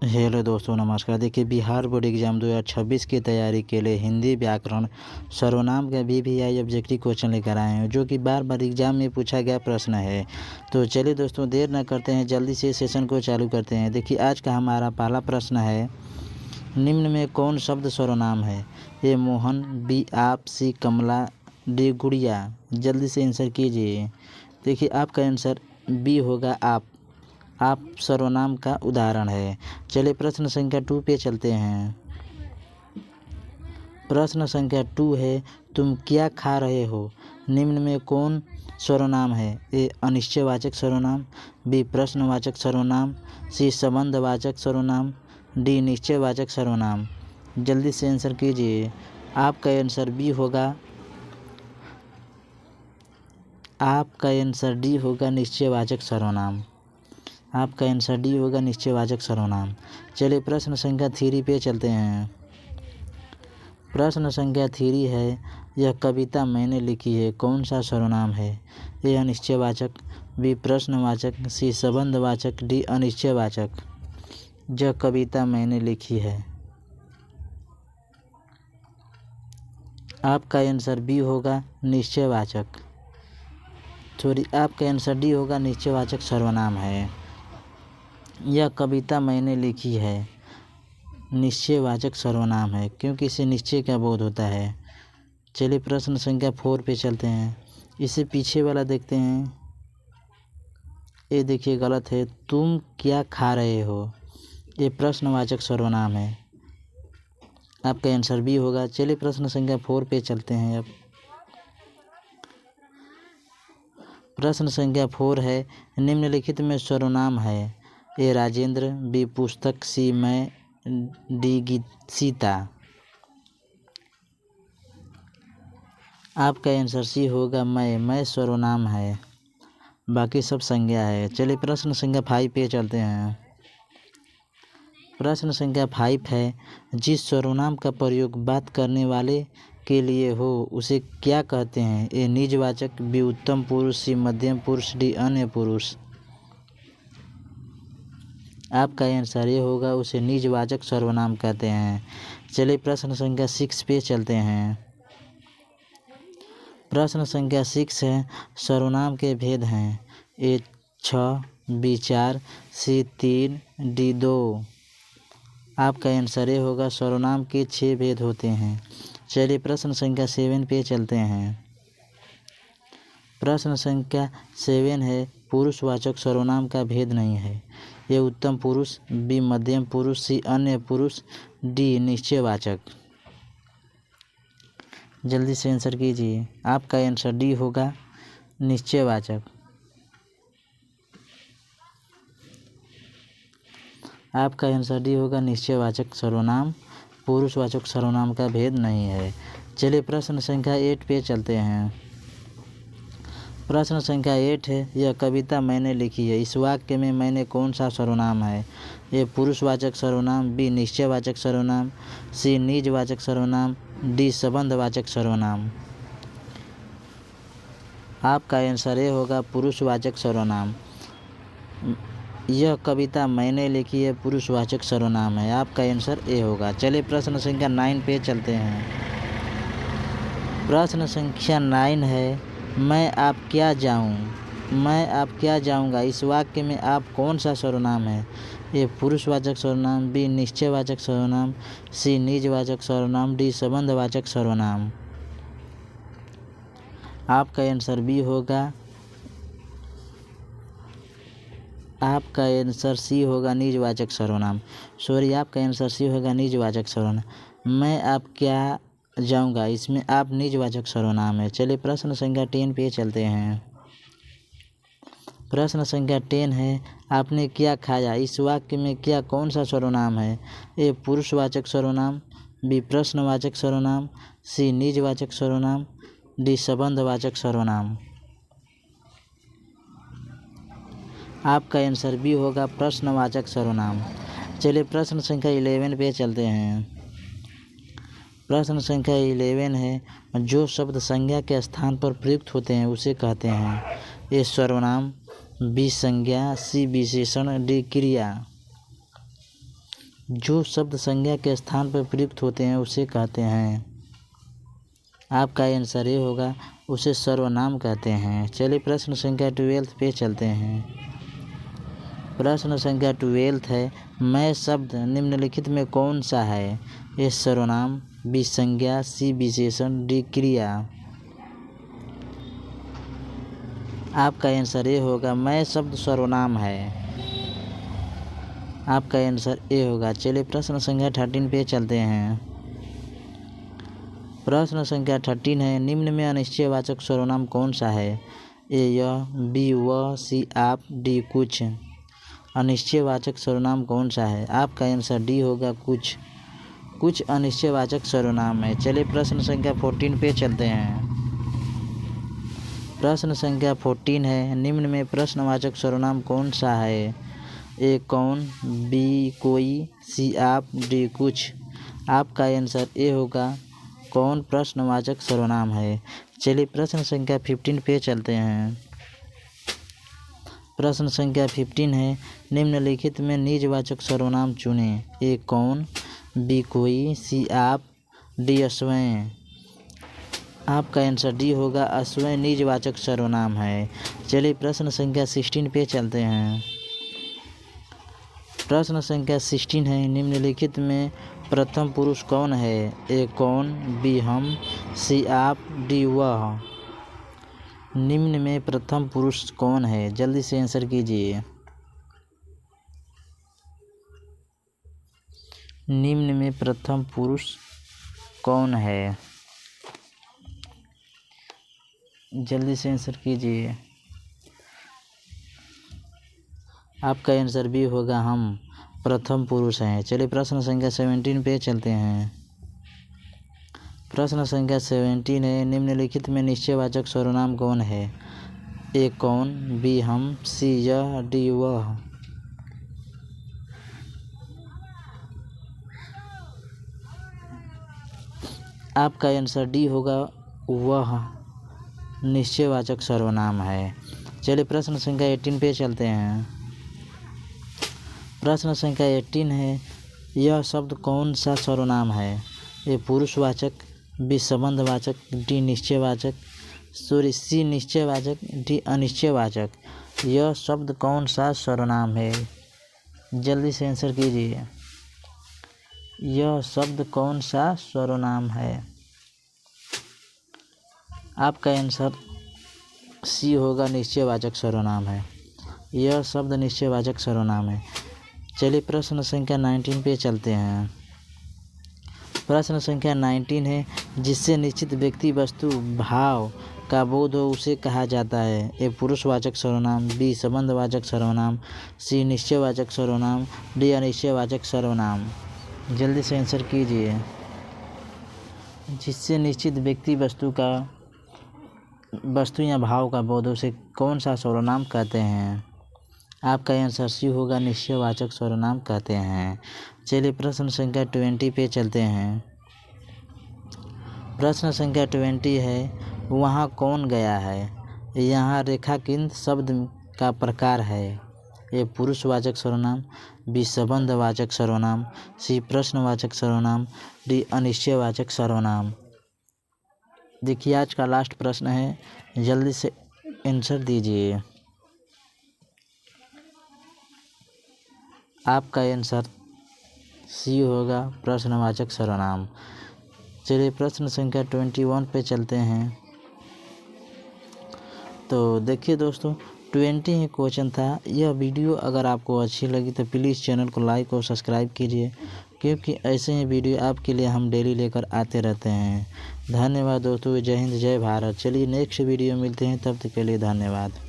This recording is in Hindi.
हेलो दोस्तों, नमस्कार। देखिए, बिहार बोर्ड एग्ज़ाम 2026 की तैयारी के लिए हिंदी व्याकरण सर्वनाम का VVI ऑब्जेक्टिव क्वेश्चन लेकर आए हैं, जो कि बार बार एग्जाम में पूछा गया प्रश्न है। तो चलिए दोस्तों, देर न करते हैं, जल्दी से सेशन को चालू करते हैं। देखिए, आज का हमारा पहला प्रश्न है, निम्न में कौन शब्द सर्वनाम है? ए मोहन, बी आप, सी कमला, डी गुड़िया। जल्दी से आंसर कीजिए। देखिए, आपका आंसर बी होगा, आप सर्वनाम का उदाहरण है। चलिए प्रश्न संख्या 2 पे चलते हैं। प्रश्न संख्या 2 है, तुम क्या खा रहे हो? निम्न में कौन सर्वनाम है? ए अनिश्चयवाचक सर्वनाम, बी प्रश्नवाचक सर्वनाम, सी संबंधवाचक सर्वनाम, डी निश्चयवाचक सर्वनाम। जल्दी से आंसर कीजिए। आपका आंसर बी होगा, आपका आंसर डी होगा निश्चयवाचक सर्वनाम। आपका आंसर डी होगा निश्चयवाचक सर्वनाम। चलिए प्रश्न संख्या 3 पे चलते हैं। प्रश्न संख्या 3 है, यह कविता मैंने लिखी है, कौन सा सर्वनाम है? ए अनिश्चयवाचक, बी प्रश्नवाचक, सी संबंधवाचक, डी अनिश्चयवाचक। यह कविता मैंने लिखी है। आपका आंसर बी होगा निश्चयवाचक। आपका आंसर डी होगा निश्चयवाचक सर्वनाम है। यह कविता मैंने लिखी है, निश्चयवाचक सर्वनाम है, क्योंकि इसे निश्चय का बोध होता है। चलिए प्रश्न संख्या 4 पे चलते हैं। इसे पीछे वाला देखते हैं। ये देखिए गलत है। तुम क्या खा रहे हो? ये प्रश्नवाचक सर्वनाम है। आपका आंसर बी होगा। चलिए प्रश्न संख्या 4 पे चलते हैं। अब प्रश्न संख्या 4 है, निम्नलिखित में सर्वनाम है? ए राजेंद्र, बी पुस्तक, सी मैं, डी सीता। आपका आंसर सी होगा मैं सर्वनाम है, बाकी सब संज्ञा है। चलिए प्रश्न संख्या 5 पे चलते हैं। प्रश्न संख्या 5 है, जिस सर्वनाम का प्रयोग बात करने वाले के लिए हो उसे क्या कहते हैं? ए निजवाचक, बी उत्तम पुरुष, सी मध्यम पुरुष, डी अन्य पुरुष। आपका आंसर ये होगा, उसे निजवाचक सर्वनाम कहते हैं। चलिए प्रश्न संख्या 6 पे चलते हैं। प्रश्न संख्या 6 है, सर्वनाम के भेद हैं? ए 6, बी 4, सी 3, डी 2। आपका आंसर ये होगा, सर्वनाम के 6 भेद होते हैं। चलिए प्रश्न संख्या 7 पे चलते हैं। प्रश्न संख्या 7 है, पुरुषवाचक सर्वनाम का भेद नहीं है? ये उत्तम पुरुष, बी मध्यम पुरुष, सी अन्य पुरुष, डी निश्चयवाचक। जल्दी से आंसर कीजिए। आपका आंसर डी होगा निश्चयवाचक। आपका आंसर डी होगा निश्चयवाचक सर्वनाम, पुरुषवाचक सर्वनाम का भेद नहीं है। चलिए प्रश्न संख्या 8 पे चलते हैं। प्रश्न संख्या 8 है, यह कविता मैंने लिखी है, इस वाक्य में मैंने कौन सा सर्वनाम है? ए पुरुषवाचक सर्वनाम, बी निश्चयवाचक सर्वनाम, सी निजवाचक सर्वनाम, डी संबंधवाचक सर्वनाम। आपका आंसर ए होगा पुरुषवाचक सर्वनाम। यह कविता मैंने लिखी है, पुरुषवाचक सर्वनाम है। आपका आंसर ए होगा। चलिए प्रश्न संख्या 9 पे चलते हैं। प्रश्न संख्या 9 है, मैं आप क्या जाऊँ, मैं आप क्या जाऊँगा, इस वाक्य में आप कौन सा सर्वनाम है? ए पुरुषवाचक सर्वनाम, बी निश्चयवाचक सर्वनाम, सी निजवाचक सर्वनाम, डी संबंधवाचक सर्वनाम। आपका आंसर बी होगा। आपका आंसर सी होगा निजवाचक सर्वनाम। आपका आंसर सी होगा निजवाचक सर्वनाम। मैं आप क्या जाऊंगा, इसमें आप निजवाचक सर्वनाम है। चलिए प्रश्न संख्या 10 पे चलते हैं। प्रश्न संख्या 10 है, आपने क्या खाया, इस वाक्य में क्या कौन सा सर्वनाम है? ए पुरुषवाचक सर्वनाम, बी प्रश्नवाचक सर्वनाम, सी निजवाचक सर्वनाम, डी संबंधवाचक सर्वनाम। आपका आंसर बी होगा प्रश्नवाचक सर्वनाम। चलिए प्रश्न संख्या 11 पे चलते हैं। प्रश्न संख्या 11 है, जो शब्द संज्ञा के स्थान पर प्रयुक्त होते हैं उसे कहते हैं? ए सर्वनाम, बी संज्ञा, सी विशेषण, डी क्रिया। जो शब्द संज्ञा के स्थान पर प्रयुक्त होते हैं उसे कहते हैं। आपका आंसर ये होगा, उसे सर्वनाम कहते हैं। चलिए प्रश्न संख्या 12 पे चलते हैं। प्रश्न संख्या 12 है, मैं शब्द निम्नलिखित में कौन सा है? ए सर्वनाम, बी संज्ञा, सी विशेषण, डी क्रिया। आपका आंसर ए होगा, मैं शब्द सर्वनाम है। आपका आंसर ए होगा। चलिए प्रश्न संख्या 13 पे चलते हैं। प्रश्न संख्या 13 है, निम्न में अनिश्चयवाचक सर्वनाम कौन सा है? ए यह, बी वह, सी आप, डी कुछ। अनिश्चयवाचक सर्वनाम कौन सा है? आपका आंसर डी होगा, कुछ। कुछ अनिश्चयवाचक सर्वनाम है। चलिए प्रश्न संख्या 14 पे चलते हैं। प्रश्न संख्या 14 है, निम्न में प्रश्नवाचक सर्वनाम कौन सा है? ए कौन, बी कोई, सी आप, डी कुछ। आपका आंसर ए होगा, कौन प्रश्नवाचक सर्वनाम है। चलिए प्रश्न संख्या 15 पे चलते हैं। प्रश्न संख्या 15 है, निम्नलिखित में निजवाचक सर्वनाम चुनें। ए कौन, बी कोई, सी आप, डी स्वयं। आपका आंसर डी होगा, अस्वयं निजवाचक सर्वनाम है। चलिए प्रश्न संख्या 16 पे चलते हैं। प्रश्न संख्या 16 है, निम्नलिखित में प्रथम पुरुष कौन है? ए कौन, बी हम, सी आप, डी वह। निम्न में प्रथम पुरुष कौन है? जल्दी से आंसर कीजिए। निम्न में प्रथम पुरुष कौन है? जल्दी से आंसर कीजिए। आपका आंसर बी होगा, हम प्रथम पुरुष हैं। चलिए प्रश्न संख्या 17 पे चलते हैं। प्रश्न संख्या 17 है, निम्नलिखित में निश्चयवाचक सर्वनाम कौन है? ए कौन, बी हम, सी यह, डी वह। आपका आंसर डी होगा, वह निश्चयवाचक सर्वनाम है। चलिए प्रश्न संख्या 18 पे चलते हैं। प्रश्न संख्या 18 है, यह शब्द कौन सा सर्वनाम है? ए पुरुषवाचक, बी संबंधवाचक, डी निश्चयवाचक, सी निश्चयवाचक, डी अनिश्चयवाचक। यह शब्द कौन सा सर्वनाम है? जल्दी से आंसर कीजिए। यह शब्द कौन सा सर्वनाम है? आपका आंसर सी होगा, निश्चयवाचक सर्वनाम है। यह शब्द निश्चयवाचक सर्वनाम है। चलिए प्रश्न संख्या 19 पे चलते हैं। प्रश्न संख्या 19 है, जिससे निश्चित व्यक्ति, वस्तु, भाव का बोध हो उसे कहा जाता है। ए पुरुषवाचक सर्वनाम, बी संबंधवाचक सर्वनाम, सी निश्चयवाचक सर्वनाम, डी अनिश्चयवाचक सर्वनाम। जल्दी से आंसर कीजिए। जिससे निश्चित व्यक्ति, वस्तु या भाव का बोध उसे कौन सा सर्वनाम कहते हैं? आपका आंसर सी होगा, निश्चयवाचक सर्वनाम कहते हैं। चलिए प्रश्न संख्या 20 पे चलते हैं। प्रश्न संख्या 20 है, वहाँ कौन गया है? यहाँ रेखांकित शब्द का प्रकार है। ए पुरुषवाचक सर्वनाम, बी संबंधवाचक सर्वनाम, सी प्रश्नवाचक सर्वनाम, डी अनिश्चयवाचक सर्वनाम। देखिए आज का लास्ट प्रश्न है, जल्दी से आंसर दीजिए। आपका आंसर सी होगा, प्रश्नवाचक सर्वनाम। चलिए प्रश्न संख्या 21 पे चलते हैं। तो देखिए दोस्तों, 20 ही क्वेश्चन था। यह वीडियो अगर आपको अच्छी लगी तो प्लीज़ चैनल को लाइक और सब्सक्राइब कीजिए, क्योंकि ऐसे ही वीडियो आपके लिए हम डेली लेकर आते रहते हैं। धन्यवाद दोस्तों। जय हिंद, जय भारत। चलिए नेक्स्ट वीडियो मिलते हैं, तब तक के लिए धन्यवाद।